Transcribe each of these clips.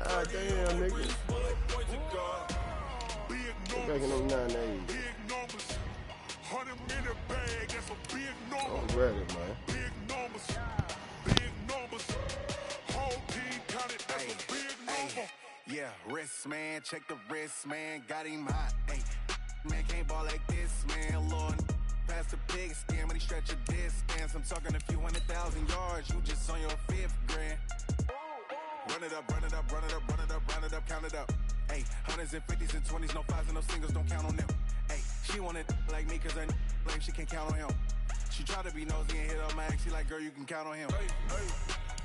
God damn, nigga. Back in them 980s. I'm ready, man. Yeah, wrist, man. Check the wrist, man. Got him hot. Hey, man, can't ball like this, man. Lord, past the pig skin when he stretch a distance. I'm talking a few 100,000 yards. You just on your 5th grand. Run it up, run it up, run it up, run it up, run it up, count it up. Hey, hundreds and 50s and 20s, no 5s and no singles, don't count on them. Hey, she wanted like me cause her blame, she can't count on him. She tried to be nosy and hit up my ex, she like, girl, you can count on him. Hey, hey,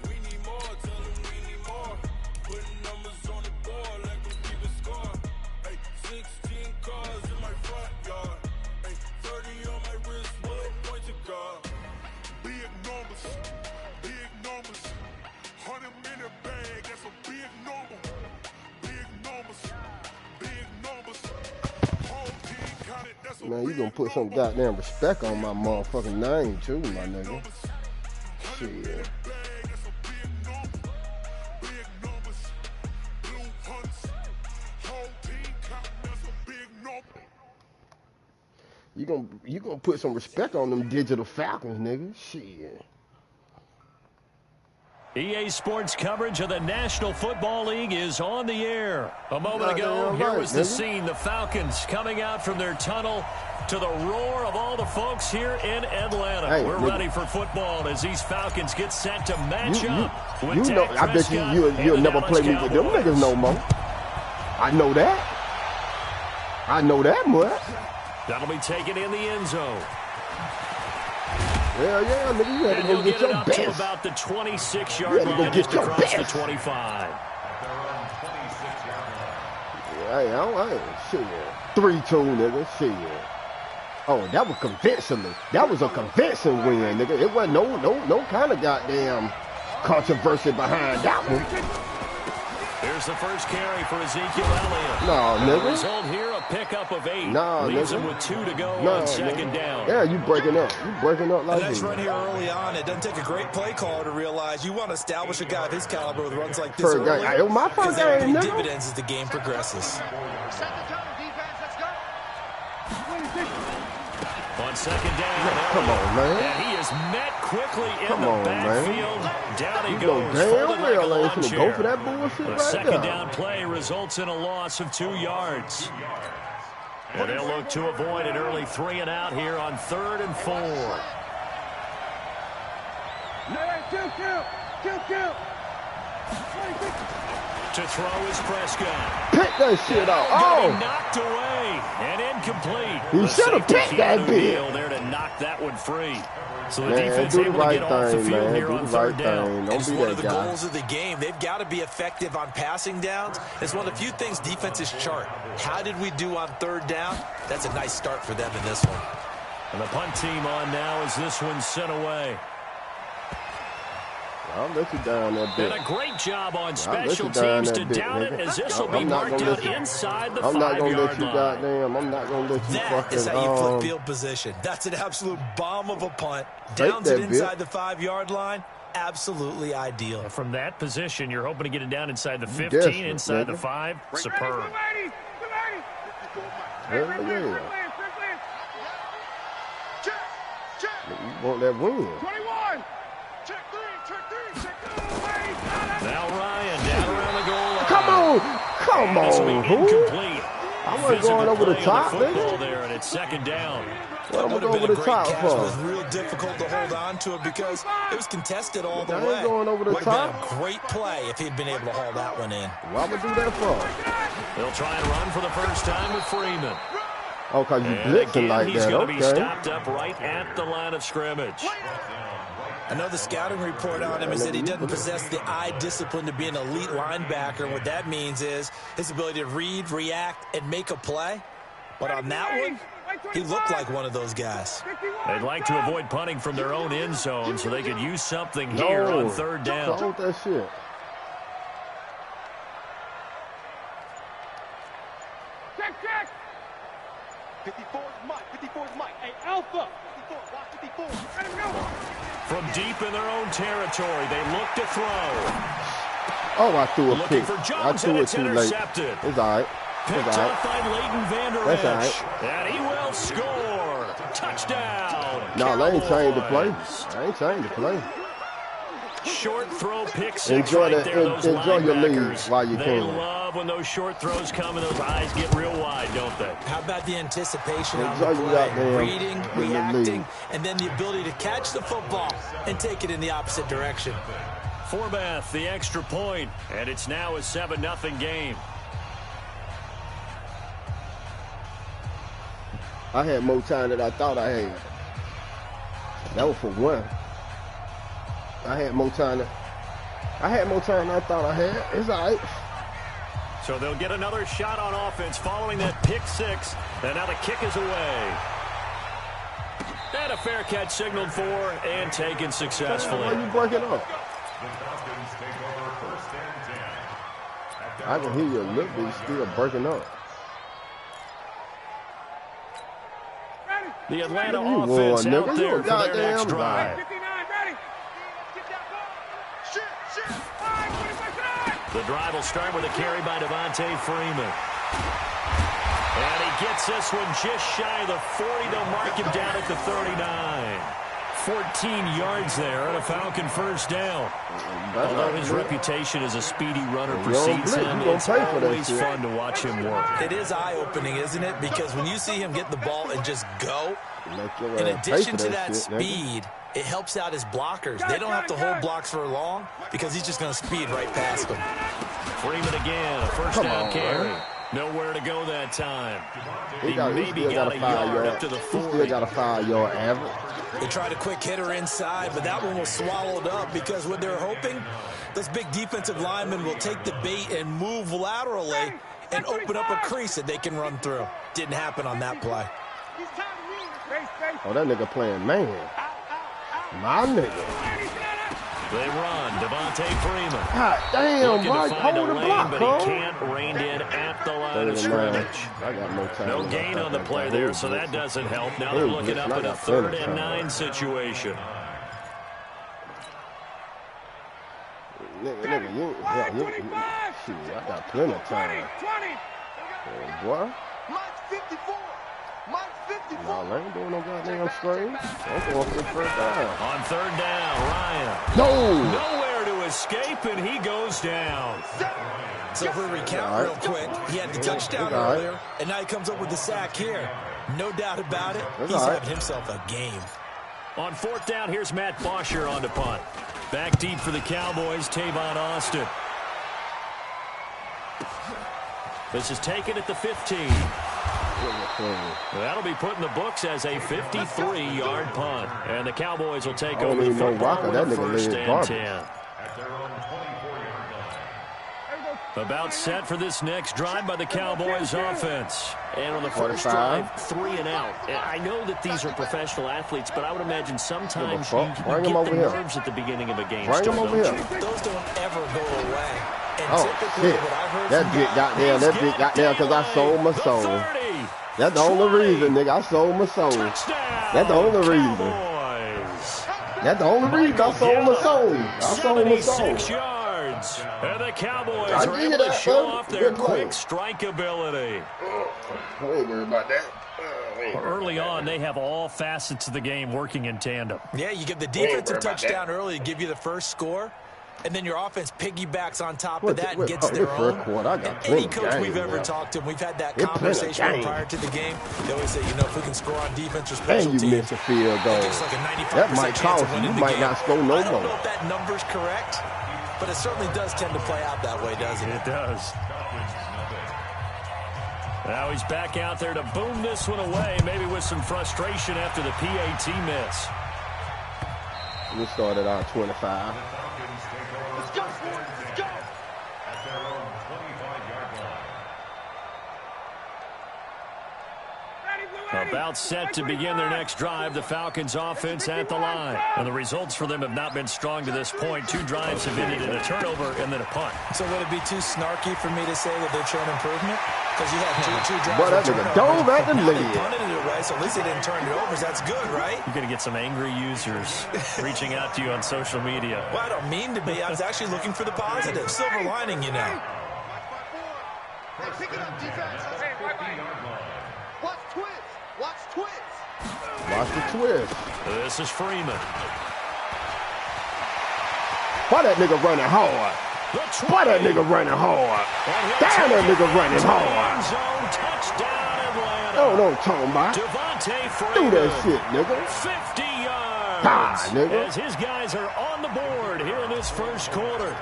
we need more, tell them we need more. Putting numbers on the board, like we keep a score. Hey, 16 cars in my front yard. Hey, 30 on my wrist, bullet point to God. Big numbers, big numbers. 100-minute bag, that's a big number. Big numbers, big numbers. Whole team counted, that's a Man, you gonna put some goddamn respect on my motherfucking name too, my nigga. Shit. You gonna put some respect on them digital Falcons, nigga. Shit. EA Sports coverage of the National Football League is on the air. A moment ago, here was the scene. The Falcons coming out from their tunnel to the roar of all the folks here in Atlanta. Hey, we're ready for football as these Falcons get set to match up with you know, I bet you'll never play me with them niggas no more. I know that. I know that much. That'll be taken in the end zone. Yeah, nigga, you had to go get your best. To about the 26-yard line, just across the 25. Hey, shit. 3-2, nigga, shit. Oh, that was convincingly. That was a convincing win, nigga. It wasn't no kind of goddamn controversy behind that one. Here's the first carry for Ezekiel Elliott. No, nigga. The result here, a pickup of 8. No, leaves nigga. him with 2 to go on second down. Yeah, you breaking up. You breaking up like this. this. Run here early on. It doesn't take a great play caller to realize you want to establish a guy of his caliber with runs like this early. Hey, my first game, nigga. Dividends as the game progresses. On second down. Come on, man. And he is met quickly in the backfield. Man. Down he you goes. Damn well ain't finna go for that bullshit right second there. down play results in a loss of 2 yards. And they'll look to avoid an early 3 and out here on 3rd and 4. To throw is Prescott. Pick that shit out. Oh! Knocked away and incomplete. He should have picked that bitch. There to knock that one free. So the man, defense do the able right to get off the thing, field man. here Do on the 3rd right down. thing. Don't it's be one that of the guy. goals of the game. They've got to be effective on passing downs. It's one of the few things defenses chart. How did we do on 3rd down? That's a nice start for them in this one. And the punt team on now as this one's sent away. I'll let you down that bit. And a great job on special teams to down it as this will be marked out inside the 5-yard line. I'm not going to let you goddamn. I'm not going to let you that fucking. That is how you flip field position. That's an absolute bomb of a punt. Downs it inside the 5-yard line. Absolutely ideal. And from that position, you're hoping to get it down inside the 15, inside the 5. Superb. Hell yeah. You want that win. 21. Now Ryan down around the goal line. Come on, who? I wasn't going over the top, nigga. There, and it's second down. What am I going over the top for? It was real difficult to hold on to it because it was contested all the way. Going over the would top. Have been a great play if he'd been able to haul that one in. Why would do that for? They'll try and run for the first time with Freeman. Oh, because you blitzing like he's that, going to be stopped up right at the line of scrimmage. I know the scouting report on him is that he doesn't possess the eye discipline to be an elite linebacker. What that means is his ability to read, react, and make a play. But on that one, he looked like one of those guys. They'd like to avoid punting from their own end zone so they could use something here on 3rd down. Hold that shit. From deep in their own territory, they look to throw. Oh, I threw a Looking pick. for I Jones, threw and it it's too late. intercepted. It's all right. Picked It's all off right. by Leighton Vander That's all Esch. right. And he will score. Touchdown. No, they ain't changed the play. Cowboys. I ain't changed the play. Short throw, pick six. Enjoy right that. there. Those Enjoy your lead linebackers, while you they can. love when those short throws come and those eyes get real wide, don't they? How about the anticipation on Enjoy the your play, goddamn reading, in the reacting, lead. and then the ability to catch the football and take it in the opposite direction. Forbath, the extra point, and it's now a 7-0 game. I had more time than I thought I had. That was for one. I had more time than I thought I had. It's all right. So they'll get another shot on offense following that pick six. And now the kick is away. And a fair catch signaled for and taken successfully. Why you breaking up? I can hear you a little bit still breaking up. The Atlanta You offense won, out nigga. there You for their goddamn next drive. The drive will start with a carry by Devontae Freeman. And he gets this one just shy of the 40. They'll mark him down at the 39. 14 yards there and a Falcon first down. Although his reputation as a speedy runner precedes him, it's always fun to watch him work. It is eye-opening, isn't it? Because when you see him get the ball and just go, in addition to that speed, it helps out his blockers. They don't have to hold blocks for long because he's just going to speed right past them. Freeman again, a first down carry. Nowhere to go that time. He maybe got a yard up to the 40. He still got a 5-yard average. They tried a quick hitter inside, but that one was swallowed up because what they're hoping, those big defensive linemen will take the bait and move laterally and open up a crease that they can run through. Didn't happen on that play. Oh, that nigga playing man. My nigga. They run. Devontae Freeman. God damn, Looking Mike, to find hold a the lane, block, but huh? he can't rein in at the line of scrimmage. I got no time. No gain on the play there, so that doesn't help. Now they're looking up at a 3rd and 9 situation. Nigga, you shoot, I got plenty of time. Boy. No, I ain't doing no goddamn screen. I'm going for the first down. On 3rd down, Ryan. No! Nowhere to escape, and he goes down. So if we recount real quick, he had the touchdown earlier, and now he comes up with the sack here. No doubt about it, he's having himself a game. On 4th down, here's Matt Bosher on the punt. Back deep for the Cowboys, Tavon Austin. This is taken at the 15. That'll be put in the books as a 53-yard punt. And the Cowboys will take over the football with a 1st and 10. About set for this next drive by the Cowboys offense. And on the first drive, 3 and out. And I know that these are professional athletes, but I would imagine sometimes you get the nerves at the beginning of a game. Bring them over here. Those don't ever go away. And Oh, typically shit. what I've heard That from bitch got there. That bitch got there because I sold my soul. That's the only reason, nigga. I sold my soul. That's the only reason. That's the only reason I sold my soul. I sold my soul. 76 yards. And the Cowboys are able to show off their quick strike ability. I ain't worried about that. Early on, they have all facets of the game working in tandem. Yeah, you get the defensive touchdown early to give you the first score, and then your offense piggybacks on top of that and gets their own. And any coach we've ever talked to, we've had that conversation prior to the game. They always say, you know, if we can score on defense or special teams, you miss a field goal. it's like a 95% That might chance cost of you. winning You the might game. not score no more. I don't know if that number's correct, but it certainly does tend to play out that way, doesn't it? It does. Now he's back out there to boom this one away, maybe with some frustration after the PAT miss. We started our 25. Let's go, let's go. About set to begin their next drive, the Falcons offense at the line. And the results for them have not been strong to this point. 2 drives have ended in a turnover and then a punt. So would it be too snarky for me to say that they're showing improvement? Because you had two drives. But that nigga dove at the lead. They punted it away, so at least they didn't turn it over. So that's good, right? You're going to get some angry users reaching out to you on social media. Well, I don't mean to be. I was actually looking for the positive. Silver lining, you know. Hey, pick it up, defense. Watch twist. Watch twist. Watch the twist. This is Freeman. Why that nigga running hard? Why that nigga running hard? Damn, that nigga running hard. Touchdown, Atlanta. Oh, don't talk about. Devontae Do Freeman. that shit, nigga. 50 yards. Ah, nigga. As his guys are on the board here in this first quarter.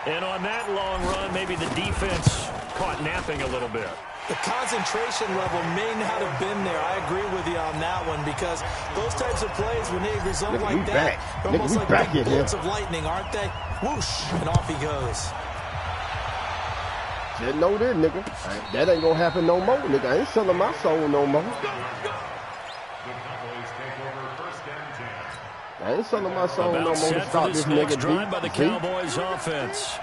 And on that long run, maybe the defense caught napping a little bit. The concentration level may not have been there. I agree with you on that one because those types of plays, when they result Nigga, like we that, back. they're Nigga, almost we like back big in here. bolts of lightning, aren't they? Whoosh, and off he goes. Just know this, nigga. That ain't gonna happen no more, nigga. I ain't selling my soul no more. I ain't selling my soul no more About to set for stop this this next nigga drive by the beat. Cowboys offense.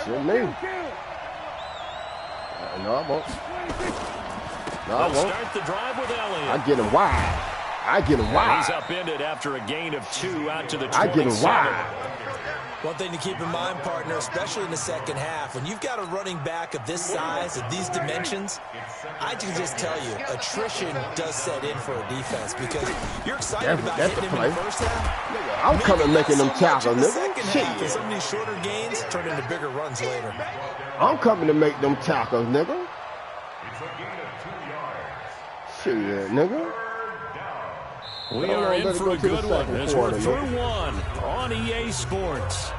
Shit me. No, I won't. No, I They'll won't. start the drive with Elliott. I get him wide. I get him And wide. he's upended after a gain of 2 out to the 27. I get him wide. One thing to keep in mind, partner, especially in the second half, when you've got a running back of this size, of these dimensions, I can just tell you, attrition does set in for a defense because you're excited about That's hitting the him in play. the first half. Nigga, I'm Maybe coming not making so them much tackle, in the nigga. second half, and Shit. some of these shorter gains turn into bigger runs later. I'm coming to make them tackles, nigga. Shit, nigga. We Hold are on, in let it for go a to the good one second as quarter, we're through nigga. one on EA Sports.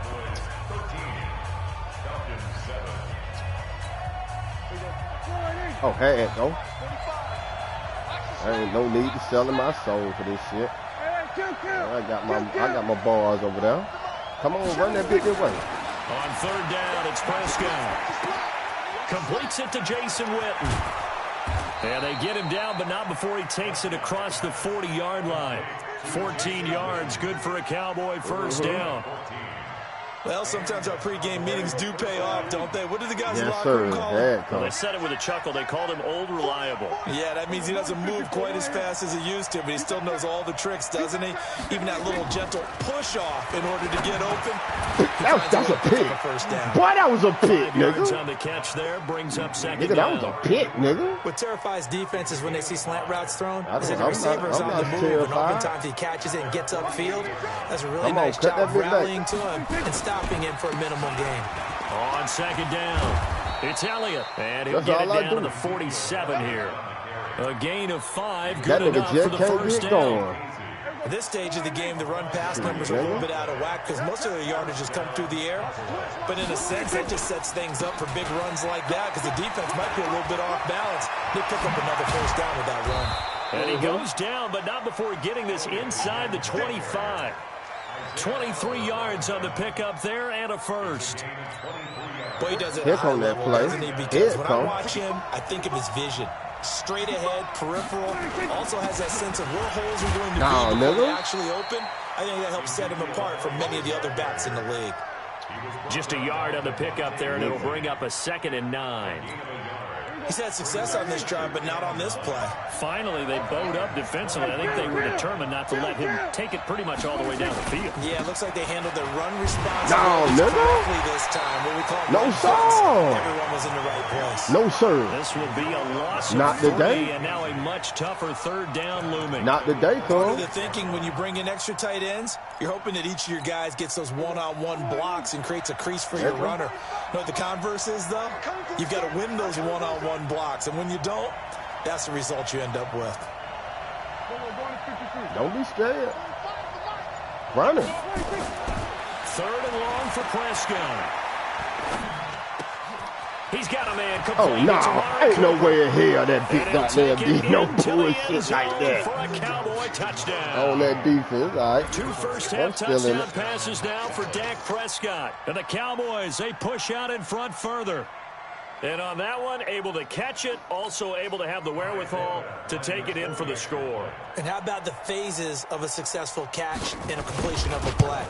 Oh, hey, go. There ain't no need to selling my soul for this shit. I got my bars over there. Come on, run that bitch away. On third down, it's Prescott. Completes it to Jason Witten. And they get him down, but not before he takes it across the 40-yard line. 14 yards, good for a Cowboy first down. Well, sometimes our pregame meetings do pay off, don't they? What do the guys in the Yes, locker room sir. call There him? it Well, they comes. said it with a chuckle. They called him Old Reliable. Yeah, that means he doesn't move quite as fast as he used to, but he still knows all the tricks, doesn't he? Even that little gentle push-off in order to get open. That's a pick. First down. Boy, that was a pick, 5 yards nigga. on the catch there, brings up second Nigga, that down. was a pick, nigga. What terrifies defenses when they see slant routes thrown I'm is that the not- receiver is I'm on the not move, and terrified. oftentimes he catches it and gets upfield. That's a really Come on, nice cut job that bit back. rallying to him and stopping him for a minimal gain. On second down, it's Elliott. And he'll That's get it all I down to do. the 47 here. A gain of 5, That good nigga enough for just the can't first get down. going. At this stage of the game, the run-pass numbers are a little bit out of whack because most of their yardage has come through the air. But in a sense, that just sets things up for big runs like that because the defense might be a little bit off balance. They pick up another first down with that run. And he goes down, but not before getting this inside the 25. 23 yards on the pickup there and a first. Boy, he does it Here at a high come that level, play. doesn't he? Here Because it when come. I watch him, I think of his vision. Straight ahead, peripheral, also has that sense of where holes are going to Nah, be before they nigga. actually open. I think that helps set him apart from many of the other backs in the league. Just a yard on the pickup there, and it'll bring up a 2nd and 9. He's had success on this drive, but not on this play. Finally, they bowed up defensively. I think they were determined not to let him take it pretty much all the way down the field. Yeah, it looks like they handled their run response No, nigga. correctly this time. What we call No, run sir. fits. Everyone was in the right place. No, sir. This will be a loss of Not 3, today. and now a much tougher third down looming. Not today, Part of cuz. the thinking when you bring in extra tight ends, you're hoping that each of your guys gets those one-on-one blocks and creates a crease for your That's runner. You know what the converse is, though? You've got to win those one-on-one blocks, and when you don't, that's the result you end up with. Don't be scared. Run it. 3rd and long for Prescott. He's got a man complete. Oh, no. It's Amari Ain't no Cooper. way in hell that And bitch he'll got there take be it no into the end bullshit zone like that. for a Cowboy touchdown. On that defense, all right. 2 first-half I'm still in touchdown it. passes now for Dak Prescott. And the Cowboys, they push out in front further. And on that one, able to catch it, also able to have the wherewithal to take it in for the score. And how about the phases of a successful catch and a completion of a play?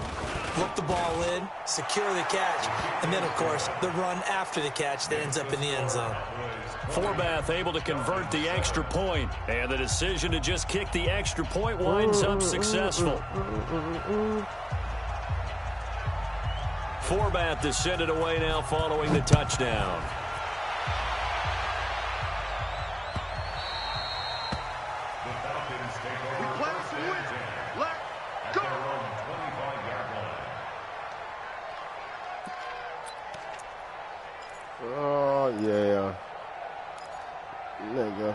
look the ball in, secure the catch, and then, of course, the run after the catch that ends up in the end zone. Forbath able to convert the extra point, and the decision to just kick the extra point winds up successful. Forbath to send it away now following the touchdown. Oh, yeah. Nigga.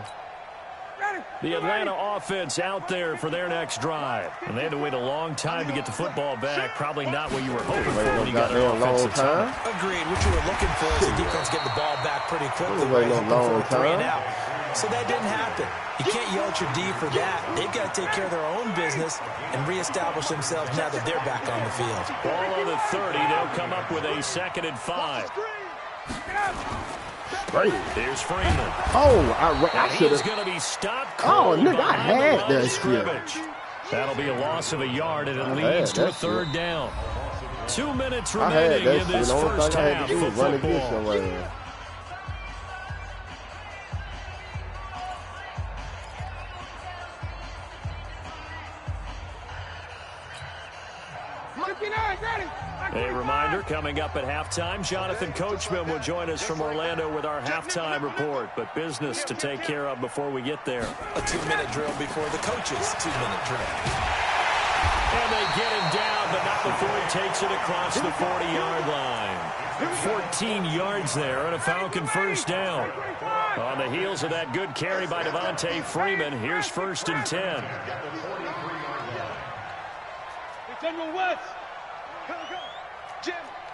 The Atlanta offense out there for their next drive. And they had to wait a long time to get the football back. Probably not what you were hoping for when you got an offensive time. Agreed. What you were looking for is the defense getting the ball back pretty quickly. Waiting a long time. So that didn't happen. You can't yell at your D for that. They've got to take care of their own business and reestablish themselves now that they're back on the field. Ball on the 30. They'll come up with a 2nd and 5. Here's Freeman. Oh, I should have. He's going to be stopped. Oh, nigga, I had that shit. That'll be a loss of a yard, and it leads to a 3rd down. 2 minutes remaining in this first half of football. A reminder, coming up at halftime, Jonathan Coachman will join us from Orlando with our halftime report. But business to take care of before we get there. A 2-minute drill before the coach's 2-minute drill. And they get him down, but not before he takes it across the 40-yard line. 14 yards there and a Falcon 1st down. On the heels of that good carry by Devontae Freeman, here's 1st and 10. General West.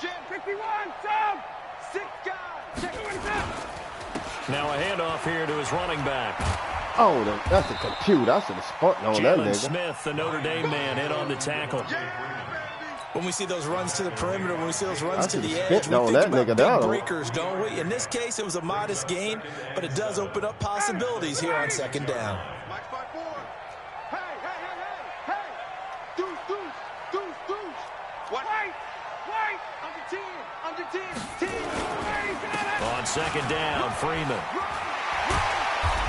Jim, 51, Tom, 6 guys. Now a handoff here to his running back. Oh, that's a computer. I should have spun on that nigga. Smith, the Notre Dame man, in on the tackle. When we see those runs to the perimeter, when we see those runs to the edge, we think that about nigga big breakers, don't we? In this case, it was a modest gain, but it does open up possibilities here on 2nd down. On 2nd down, Freeman.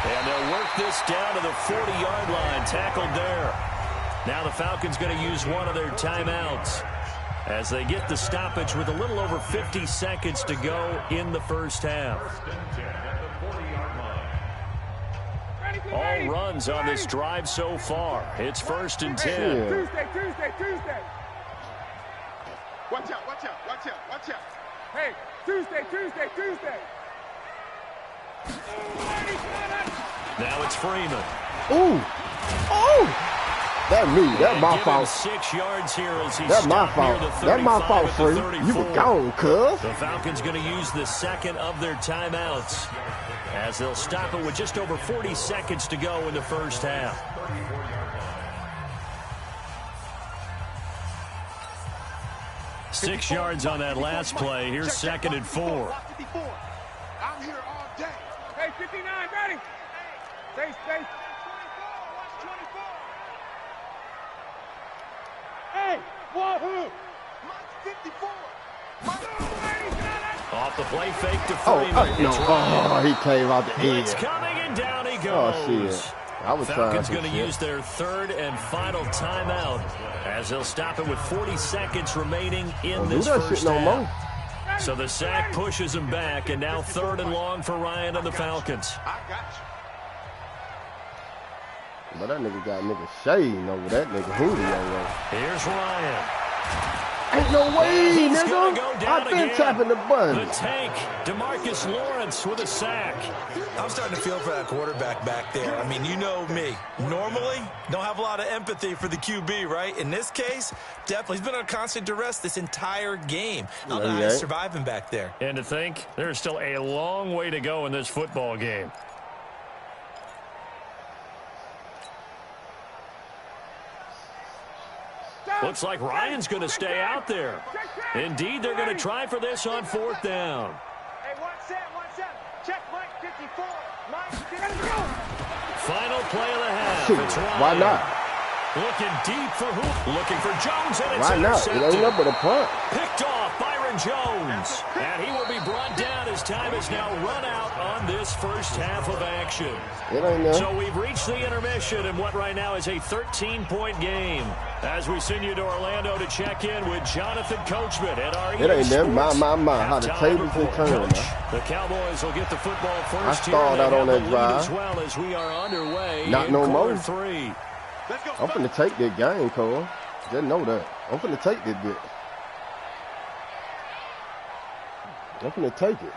And they'll work this down to the 40-yard line, tackled there. Now the Falcons going to use one of their timeouts as they get the stoppage with a little over 50 seconds to go in the first half. All runs on this drive so far. It's 1st and 10. Tuesday. Watch out. Hey, Tuesday. Now it's Freeman. Oh! That's my fault. 6 yards here as he That's my fault. That's my fault, Free. You were gone, cuz. The Falcons going to use the 2nd of their timeouts as they'll stop it with just over 40 seconds to go in the first half. Six yards on that last play. Here's 2nd and 4. I'm here all day. Hey, 59, ready. Stay. Watch 24. Hey, wahoo. Mike's 54. Off the play fake to Freeman. He came out the edge. It's coming and down he goes. Oh, shit. Falcons going to use their 3rd and final timeout as they'll stop it with 40 seconds remaining in this first half. So the sack pushes him back, and now 3rd and long for Ryan and the Falcons. But that nigga got nigga shading over that nigga Julio. Here's Ryan. Ain't no way, nigga. I've been tapping the button. The tank, DeMarcus Lawrence with a sack. I'm starting to feel for that quarterback back there. I mean, you know me. Normally, don't have a lot of empathy for the QB, right? In this case, definitely. He's been on constant duress this entire game. I don't know how he's surviving back there. And to think, there's still a long way to go in this football game. Looks like Ryan's going to stay out there. Indeed, they're going to try for this on 4th down. Hey, 1-7. Check Mike 54. Mike, final play of the half. Shoot, it's Ryan. why not? Looking deep for who? Looking for Jones, and it's Right now, intercepted. it ain't nothing but a punt. Picked off Byron Jones. And he will be brought down as time is now run out on this first half of action. It ain't nothing. So we've reached the intermission in what right now is a 13-point game. As we send you to Orlando to check in with Jonathan Coachman at our It ain't nothing. My. How the tables and turn, man. The Cowboys will get the football first. I stalled out on that drive. As well as we are underway. Not no more. 3. I'm finna take this game, Cole. Just know that. I'm finna take this bit. I'm finna take it.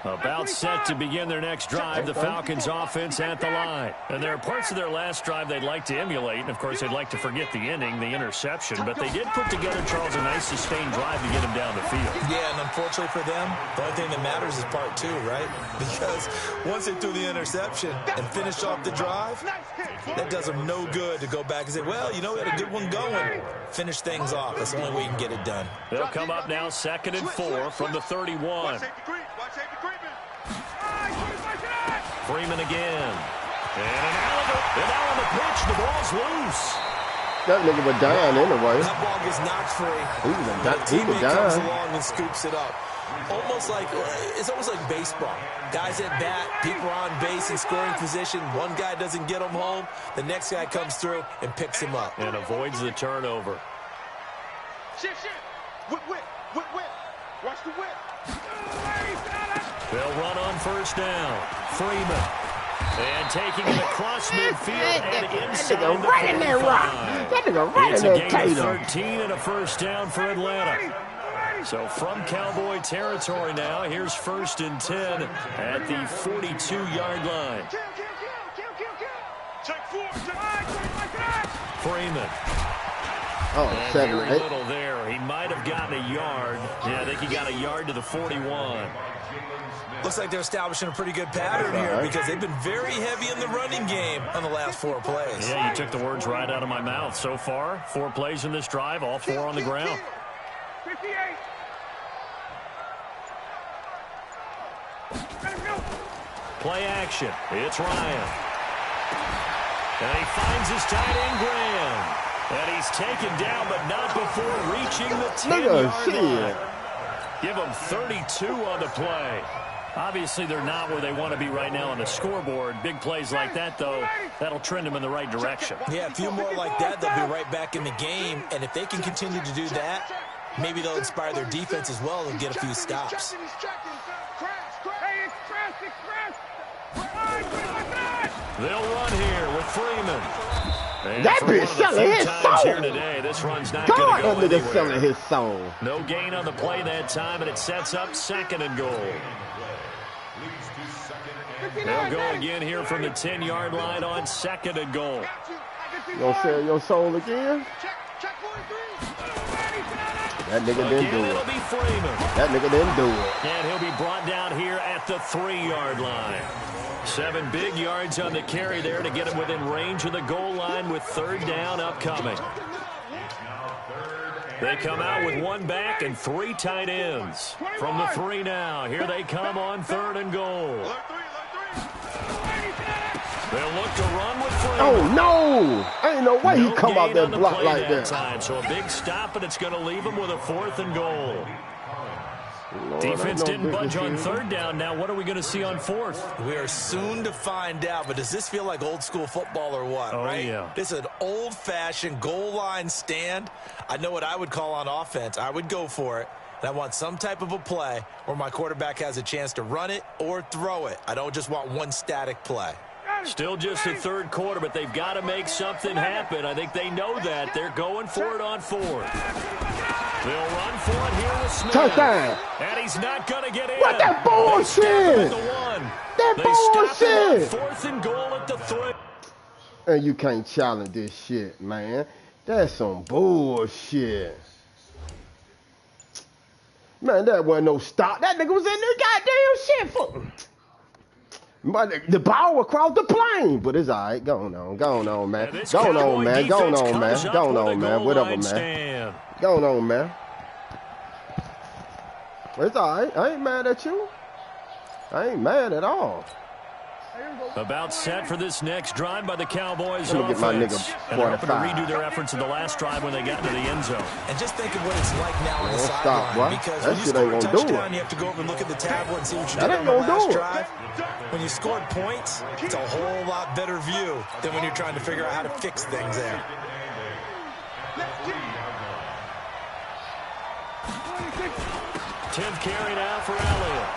About set to begin their next drive, the Falcons offense at the line. And there are parts of their last drive they'd like to emulate. And, of course, they'd like to forget the ending, the interception. But they did put together, Charles, a nice sustained drive to get him down the field. Yeah, and unfortunately for them, the only thing that matters is part 2, right? Because once they threw the interception and finished off the drive, that does them no good to go back and say, well, you know, we had a good one going. Finish things off. That's the only way you can get it done. They'll come up now 2nd and 4 from the 31. Freeman again. And an alligator. And now on the pitch, the ball's loose. That nigga was dying anyway. That ball gets knocked free. He was comes dying. along and scoops it up. It's almost like baseball. Guys at bat, people are on base in scoring position. One guy doesn't get him home. The next guy comes through and picks him up. And avoids the turnover. Shift. Whip. Watch the whip. They'll run on first down. Freeman. And taking it across midfield and inside That nigga right in that rock. That nigga right in that It's a gain tater. of 13 and a first down for Atlanta. So from Cowboy territory now, here's 1st and 10 at the 42-yard line. Freeman. Oh, And 7, very 8. little there. He might have gotten a yard. Yeah, I think he got a yard to the 41. Looks like they're establishing a pretty good pattern here because they've been very heavy in the running game on the last 4 plays. Yeah, you took the words right out of my mouth. So far, 4 plays in this drive, all 4 on the ground. 58. Play action. It's Ryan. And he finds his tight end, Graham. And he's taken down, but not before reaching the 10-yard line. Give them 32 on the play. Obviously, they're not where they want to be right now on the scoreboard. Big plays like that, though, that'll trend them in the right direction. Yeah, a few more like that, they'll be right back in the game. And if they can continue to do that, maybe they'll inspire their defense as well and get a few stops. They'll run here with Freeman. And That bitch selling his soul. Here today, this run's not God, going to that go nigga selling anywhere. his soul. No gain on the play that time, and it sets up 2nd and goal. They'll go again here from the 10-yard line on 2nd and goal. You gonna sell your soul again? That nigga didn't do Again, it. it'll be Freeman. That nigga didn't do it. And he'll be brought down here at the 3-yard line. 7 big yards on the carry there to get him within range of the goal line with 3rd down upcoming. They come out with 1 back and 3 tight ends. From the 3 now, here they come on 3rd and goal. They'll look to run with Freeman. Oh, no. Ain't no way he come out gain there on the block play like that. time. So a big stop, and it's going to leave him with a 4th and goal. Lord, Defense ain't no didn't budge on business here. 3rd down. Now what are we going to see on 4th? We are soon to find out, but does this feel like old school football or what, Oh, right? yeah. This is an old-fashioned goal line stand. I know what I would call on offense. I would go for it. And I want some type of a play where my quarterback has a chance to run it or throw it. I don't just want one static play. Still just the 3rd quarter, but they've got to make something happen. I think they know that. They're going for it on 4th. They'll run for it here with Smith. Touchdown. And he's not going to get in. What that They stop him bullshit? at the 1. That They stop him bullshit. on 4th and goal at the 3. And you can't challenge this shit, man. That's some bullshit. Man, that wasn't no stop. That nigga was in there goddamn shit for. But the ball across the plane. But it's all right. Go on, man. Go on, man. Go on, man. Go on, man. Whatever, man. Go on, man. It's all right. I ain't mad at you. I ain't mad at all. About set for this next drive by the Cowboys Let me get my offense. nigga And they're hoping to 45. redo their efforts in the last drive when they got into the end zone. And just think of what it's like now on the Don't stop, sideline. boy. Because That when you shit score ain't a gonna do touchdown, it. you have to go over and look at the tablet and see what you That did ain't on the gonna last do it. drive. When you scored points, it's a whole lot better view than when you're trying to figure out how to fix things there. 10th carry now for Elliott.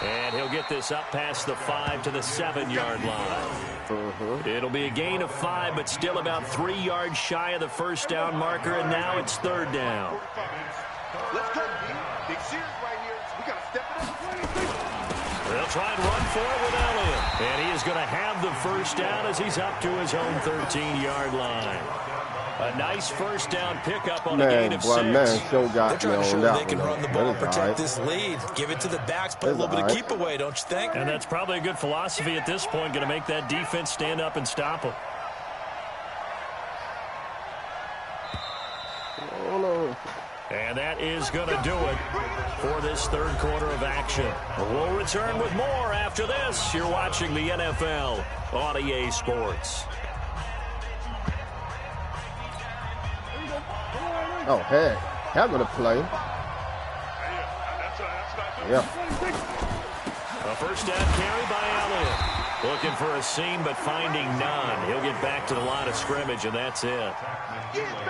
And he'll get this up past the 5 to the 7-yard line. It'll be a gain of 5, but still about 3 yards shy of the first down marker, and now it's 3rd down. Let's go. Big series right here. We got to step it up. They'll try and run for it with Elliott. And he is going to have the first down as he's up to his own 13-yard line. A nice first down pickup on a gain of 6. Still got They're trying to show that they can run the ball and protect this lead. Give it to the backs, play a little bit of keep away, don't you think? And that's probably a good philosophy at this point, going to make that defense stand up and stop them. And that is going to do it for this third quarter of action. We'll return with more after this. You're watching the NFL on EA Sports. Oh, heck. Having a play. Yeah. A first down carry by Elliott. Looking for a seam, but finding none. He'll get back to the line of scrimmage, and that's it.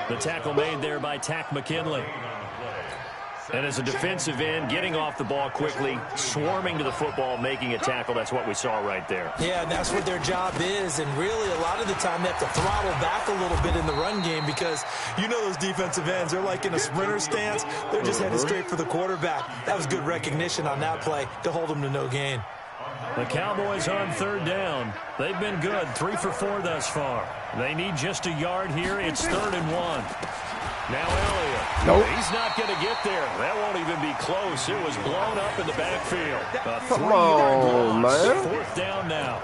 The tackle made there by Tack McKinley. And as a defensive end, getting off the ball quickly, swarming to the football, making a tackle, that's what we saw right there. Yeah, and that's what their job is. And really, a lot of the time, they have to throttle back a little bit in the run game because you know those defensive ends, they're like in a sprinter stance. They're just headed straight for the quarterback. That was good recognition on that play to hold them to no gain. The Cowboys on 3rd down. They've been good, 3 for 4 thus far. They need just a yard here. It's 3rd and 1. Now Elliott. Nope. He's not going to get there. That won't even be close. It was blown up in the backfield. A Come 3-yard on, loss. man. 4th down now.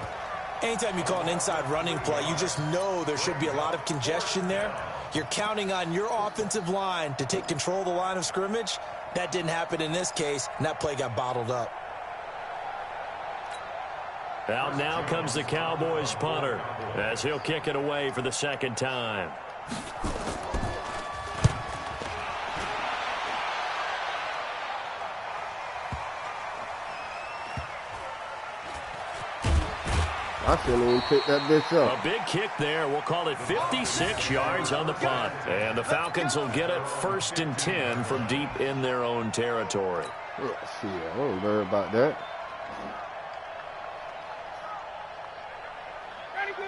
Anytime you call an inside running play, you just know there should be a lot of congestion there. You're counting on your offensive line to take control of the line of scrimmage. That didn't happen in this case, and that play got bottled up. Out now comes the Cowboys punter as he'll kick it away for the 2nd time. I shouldn't even pick that bitch up. A big kick there. We'll call it 56 yards on the punt. And the Falcons will get it 1st and 10 from deep in their own territory. Shit, I don't worry about that.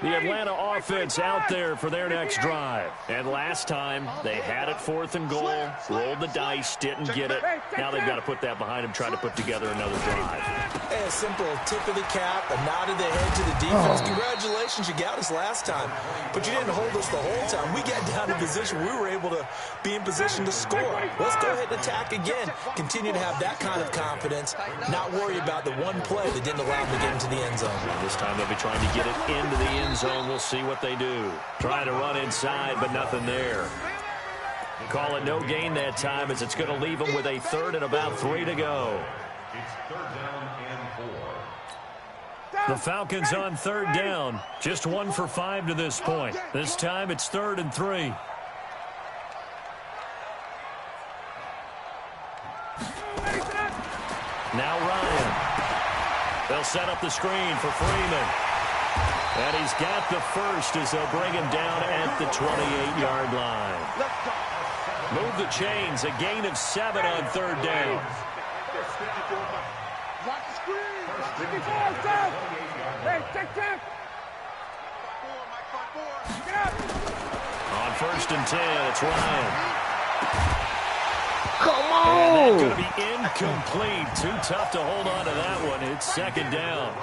The Atlanta offense out there for their next drive. And last time, they had it 4th and goal, rolled the dice, didn't get it. Now they've got to put that behind them, try to put together another drive. Hey, a simple tip of the cap, a nod of the head to the defense. Congratulations, you got us last time. But you didn't hold us the whole time. We got down in position. We were able to be in position to score. Let's go ahead and attack again. Continue to have that kind of confidence, not worry about the one play that didn't allow them to get into the end zone. This time they'll be trying to get it into the end zone. We'll see what they do. Trying to run inside, but nothing there. Call it no gain that time as it's going to leave them with a 3rd and about 3 to go. The Falcons on 3rd down. Just 1 for 5 to this point. This time it's 3rd and 3. Now Ryan. They'll set up the screen for Freeman. And he's got the first as they'll bring him down at the 28-yard line. Move the chains, a gain of 7 on 3rd down. On 1st and 10, it's Ryan. Come And that's on! going to be incomplete. Too tough to hold on to that one. It's 2nd down.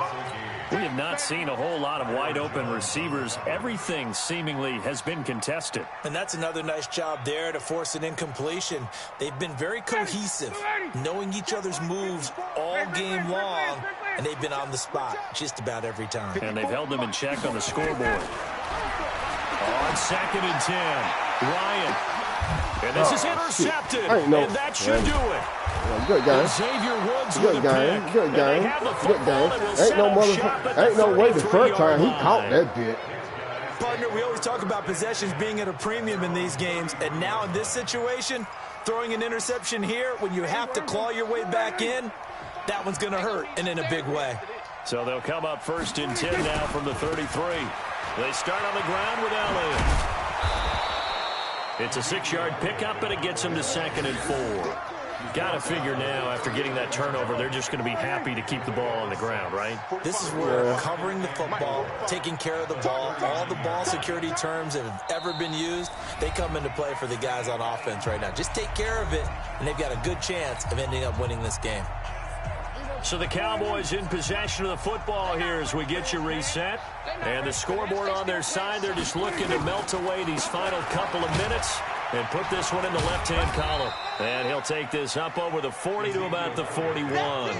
We have not seen a whole lot of wide-open receivers. Everything seemingly has been contested. And that's another nice job there to force an incompletion. They've been very cohesive, knowing each other's moves all game long, and they've been on the spot just about every time. And they've held them in check on the scoreboard. On 2nd and 10, Ryan. And this is intercepted. And that should do it. Good game. Xavier Woods Good game. Good game. Good game. Ain't no way the first time he caught that bit. Partner, we always talk about possessions being at a premium in these games, and now in this situation, throwing an interception here when you have to claw your way back in, that one's going to hurt, and in a big way. So they'll come up 1st and 10 now from the 33. They start on the ground with Elliott. It's a 6-yard pickup, and it gets them to 2nd and 4. Got to figure now, after getting that turnover, they're just going to be happy to keep the ball on the ground, right? This is where covering the football, taking care of the ball, all the ball security terms that have ever been used, they come into play for the guys on offense right now. Just take care of it, and they've got a good chance of ending up winning this game. So the Cowboys in possession of the football here as we get you reset. And the scoreboard on their side, they're just looking to melt away these final couple of minutes and put this one in the left-hand column. And he'll take this up over the 40 to about the 41.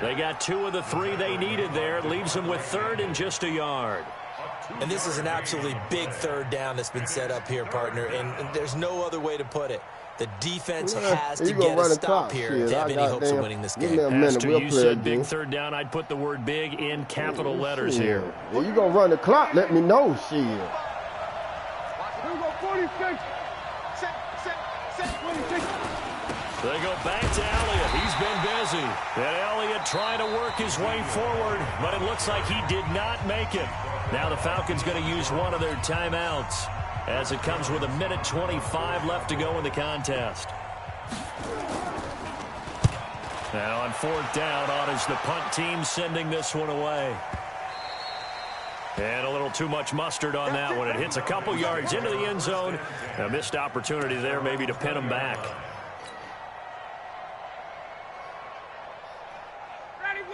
They got 2 of the 3 they needed there. It leaves them with 3rd and just a yard. And this is an absolutely big 3rd down that's been set up here, partner, and there's no other way to put it. The defense has to get a stop here if they have any hopes of winning this game. Pastor, you said big 3rd down. I'd put the word big in capital letters here. Well, you going to run the clock, let me know, shit. They go back to Elliott. He's been busy. And Elliott trying to work his way forward, but it looks like he did not make it. Now the Falcons going to use one of their timeouts as it comes with 1:25 left to go in the contest. Now on 4th down, on is the punt team sending this one away. And a little too much mustard on that one. It hits a couple yards into the end zone. A missed opportunity there maybe to pin them back.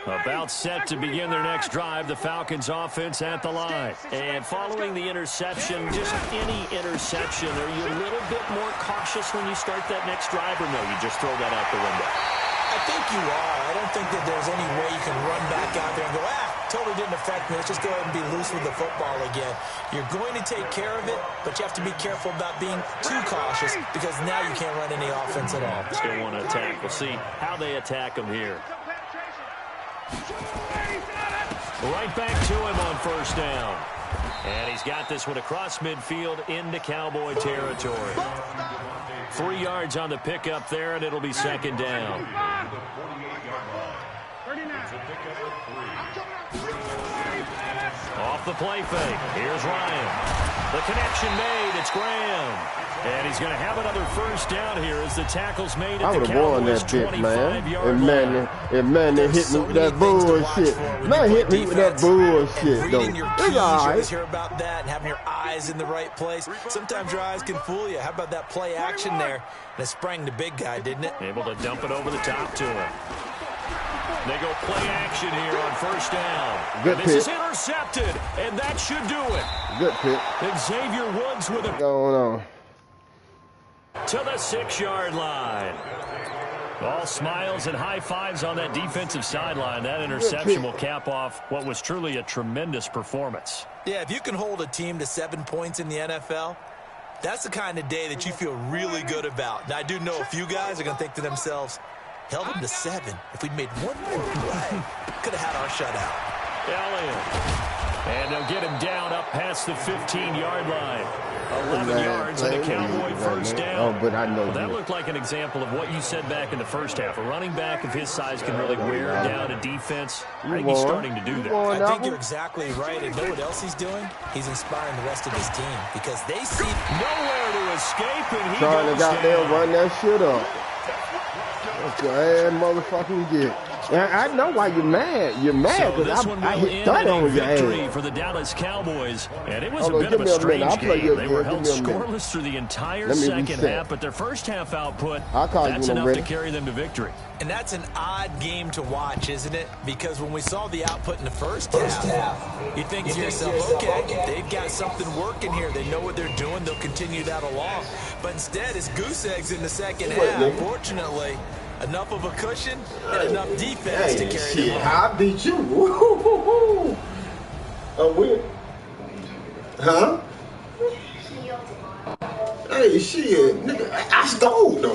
About set to begin their next drive, the Falcons offense at the line. And following the interception, just any interception, are you a little bit more cautious when you start that next drive, or no, you just throw that out the window? I think you are. I don't think that there's any way you can run back out there and go, totally didn't affect me. Let's just go ahead and be loose with the football again. You're going to take care of it, but you have to be careful about being too cautious because now you can't run any offense at all. Still want to attack. We'll see how they attack them here. Right back to him on 1st down. And he's got this one across midfield into Cowboy territory. 3 yards on the pickup there, and it'll be 2nd down. Off the play fake. Here's Ryan. The connection made. It's Graham. And he's going to have another 1st down here as the tackle's made at the Cowboys' 25-yard line. And man, they hit me with that bullshit. Man, hit me with that bullshit, though. It's all right. You hear about that and having your eyes in the right place. Sometimes your eyes can fool you. How about that play action there? And it sprang the big guy, didn't it? Able to dump it over the top to him. They go play action here on 1st down. Good this pick. Is intercepted, and that should do it. Good pick. Xavier Woods with it. Going on. To the 6-yard line. All smiles and high fives on that defensive sideline. That interception will cap off what was truly a tremendous performance. Yeah, if you can hold a team to 7 points in the NFL, that's the kind of day that you feel really good about. Now, I do know a few guys are going to think to themselves, held them to 7. If we'd made one more play, could have had our shutout. Elliott. And they'll get him down up past the 15-yard line. 11 yards and a Cowboy 1st down. Oh, but I know that looked like an example of what you said back in the first half. A running back of his size can really wear down a defense. I think he's starting to do that. I think you're exactly right. And know what else he's doing? He's inspiring the rest of his team because they see nowhere to escape, and he trying goes to got there down. Run that shit up. That's your ass motherfucking get. I know why you're mad. You're mad because I hit that on your ass. For the Dallas Cowboys, and it was a bit of a strange game. They were held scoreless through the entire second half, but their first half output, that's enough to carry them to victory. And that's an odd game to watch, isn't it? Because when we saw the output in the first half, you think to yourself, okay, they've got something working here. They know what they're doing. They'll continue that along. But instead, it's goose eggs in the second half. Fortunately, enough of a cushion and enough defense to carry them on. I beat you. Woo-hoo-hoo-hoo. Oh, we? Huh? I Hey, shit, nigga, I scored though.